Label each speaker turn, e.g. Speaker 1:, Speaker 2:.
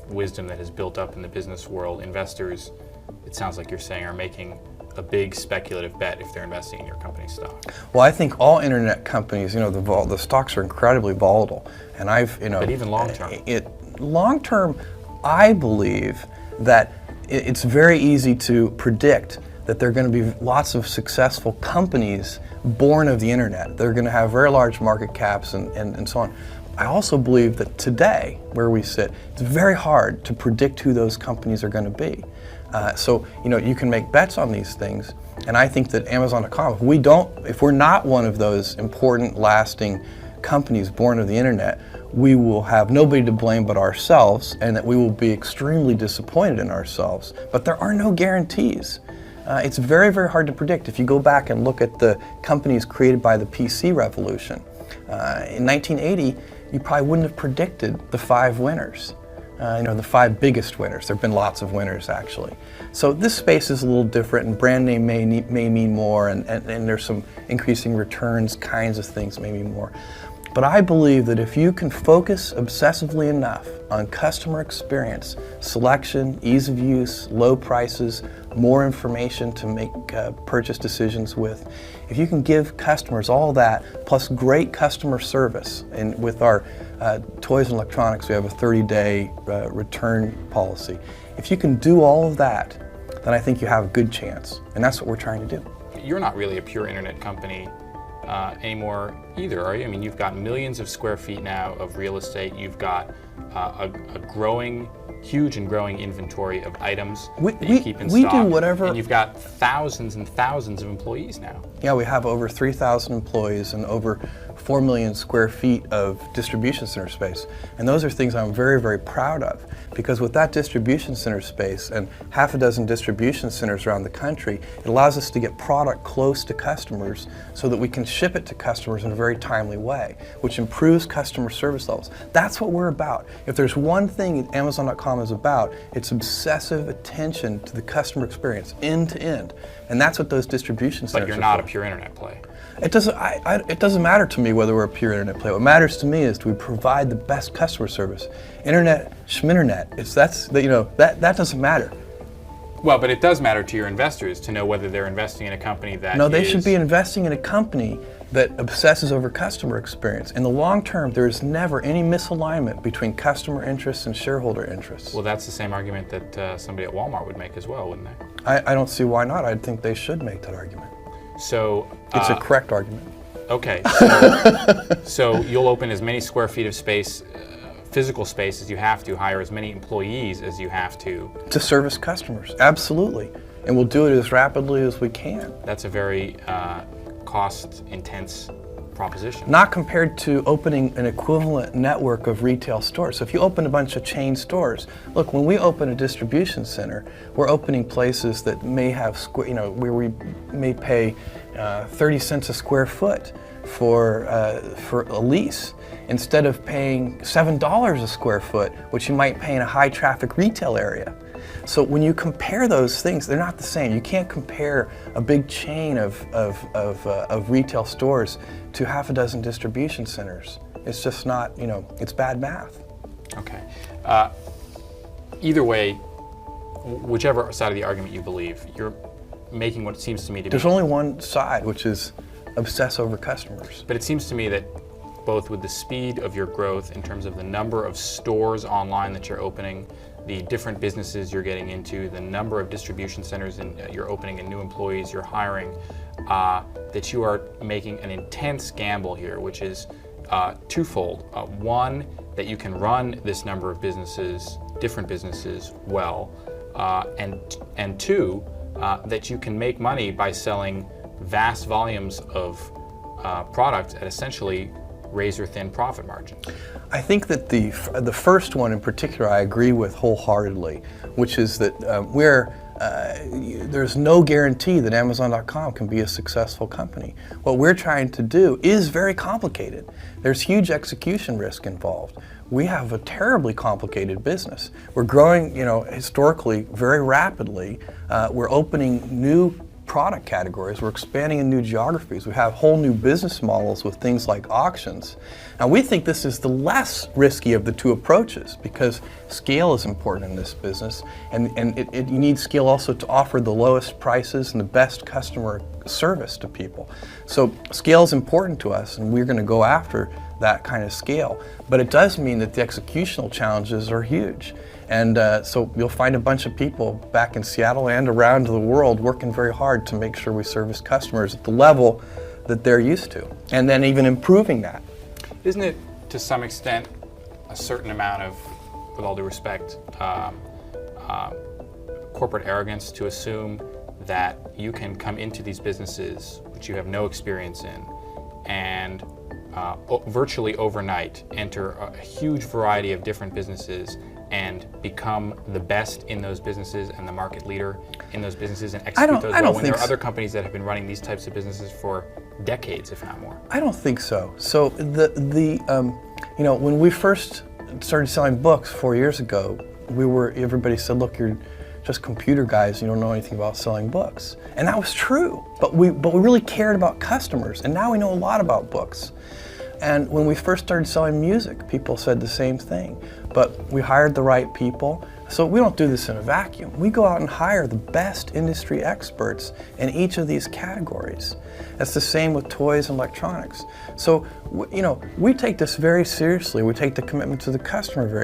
Speaker 1: wisdom that has built up in the business world, investors, it sounds like you're saying, are making a big speculative bet if they're investing in your company's stock.
Speaker 2: Well, I think all internet companies, the stocks are incredibly volatile, and
Speaker 1: But even long term.
Speaker 2: Long term, I believe that it's very easy to predict that there are going to be lots of successful companies born of the internet. They're going to have very large market caps and so on. I also believe that today, where we sit, it's very hard to predict who those companies are going to be. So you can make bets on these things, and I think that Amazon.com, if we're not one of those important, lasting companies born of the internet, we will have nobody to blame but ourselves, and that we will be extremely disappointed in ourselves. But there are no guarantees. It's very, very hard to predict. If you go back and look at the companies created by the PC revolution, in 1980, you probably wouldn't have predicted the 5 winners. The 5 biggest winners. There have been lots of winners, actually. So this space is a little different, and brand name may mean more, and there's some increasing returns kinds of things may mean more. But I believe that if you can focus obsessively enough on customer experience, selection, ease of use, low prices, more information to make purchase decisions with, if you can give customers all that, plus great customer service, and with our toys and electronics, we have a 30-day return policy. If you can do all of that, then I think you have a good chance, and that's what we're trying to do.
Speaker 1: You're not really a pure internet company anymore either, are you? I mean, you've got millions of square feet now of real estate. You've got a huge and growing inventory of items that you keep in stock.
Speaker 2: We do whatever.
Speaker 1: And you've got thousands and thousands of employees now.
Speaker 2: Yeah, we have over 3,000 employees and over 4 million square feet of distribution center space. And those are things I'm very, very proud of, because with that distribution center space and half a dozen distribution centers around the country, it allows us to get product close to customers so that we can ship it to customers in a very timely way, which improves customer service levels. That's what we're about. If there's one thing Amazon.com is about, it's obsessive attention to the customer experience, end to end. And that's what those distribution centers are for.
Speaker 1: But you're not a pure internet play.
Speaker 2: It doesn't matter to me whether we're a pure internet play. What matters to me is do we provide the best customer service. Internet, schminternet, that doesn't matter.
Speaker 1: Well, but it does matter to your investors to know whether they're investing in a company that
Speaker 2: No, they should be investing in a company that obsesses over customer experience. In the long term, there is never any misalignment between customer interests and shareholder interests.
Speaker 1: Well, that's the same argument that somebody at Walmart would make as well, wouldn't they?
Speaker 2: I don't see why not. I think they should make that argument.
Speaker 1: So
Speaker 2: it's a correct argument.
Speaker 1: Okay, so you'll open as many square feet of space, physical space, as you have to, hire as many employees as you have to
Speaker 2: service customers, absolutely. And we'll do it as rapidly as we can.
Speaker 1: That's a very cost-intense proposition.
Speaker 2: Not compared to opening an equivalent network of retail stores. So if you open a bunch of chain stores, look, when we open a distribution center, we're opening places that may have, where we may pay 30 cents a square foot for a lease, instead of paying $7 a square foot, which you might pay in a high traffic retail area. So when you compare those things, they're not the same. You can't compare a big chain of retail stores to half a dozen distribution centers. It's just not, it's bad math.
Speaker 1: Okay. Either way, whichever side of the argument you believe, you're making what seems to me to be...
Speaker 2: There's only one side, which is obsess over customers.
Speaker 1: But it seems to me that both with the speed of your growth in terms of the number of stores online that you're opening, the different businesses you're getting into, the number of distribution centers you're opening and new employees you're hiring, that you are making an intense gamble here, which is twofold. One, that you can run this number of businesses, different businesses, well, and two, that you can make money by selling vast volumes of product at essentially razor-thin profit margins.
Speaker 2: I think that the first one in particular I agree with wholeheartedly, which is that there's no guarantee that Amazon.com can be a successful company. What we're trying to do is very complicated. There's huge execution risk involved. We have a terribly complicated business. We're growing, historically very rapidly. We're opening new product categories. We're expanding in new geographies. We have whole new business models with things like auctions. Now, we think this is the less risky of the two approaches because scale is important in this business, and you need scale also to offer the lowest prices and the best customer service to people. So scale is important to us, and we're going to go after that kind of scale. But it does mean that the executional challenges are huge. And so you'll find a bunch of people back in Seattle and around the world working very hard to make sure we service customers at the level that they're used to, and then even improving that.
Speaker 1: Isn't it, to some extent, a certain amount of, with all due respect, corporate arrogance to assume that you can come into these businesses, which you have no experience in, and virtually overnight enter a huge variety of different businesses and become the best in those businesses and the market leader in those businesses and execute those well, when there are other companies that have been running these types of businesses for decades, if not more?
Speaker 2: I don't think so. So when we first started selling books 4 years ago, everybody said, look, you're just computer guys, you don't know anything about selling books. And that was true, but we really cared about customers, and now we know a lot about books. And when we first started selling music, people said the same thing. But we hired the right people. So we don't do this in a vacuum. We go out and hire the best industry experts in each of these categories. That's the same with toys and electronics. So, we take this very seriously. We take the commitment to the customer very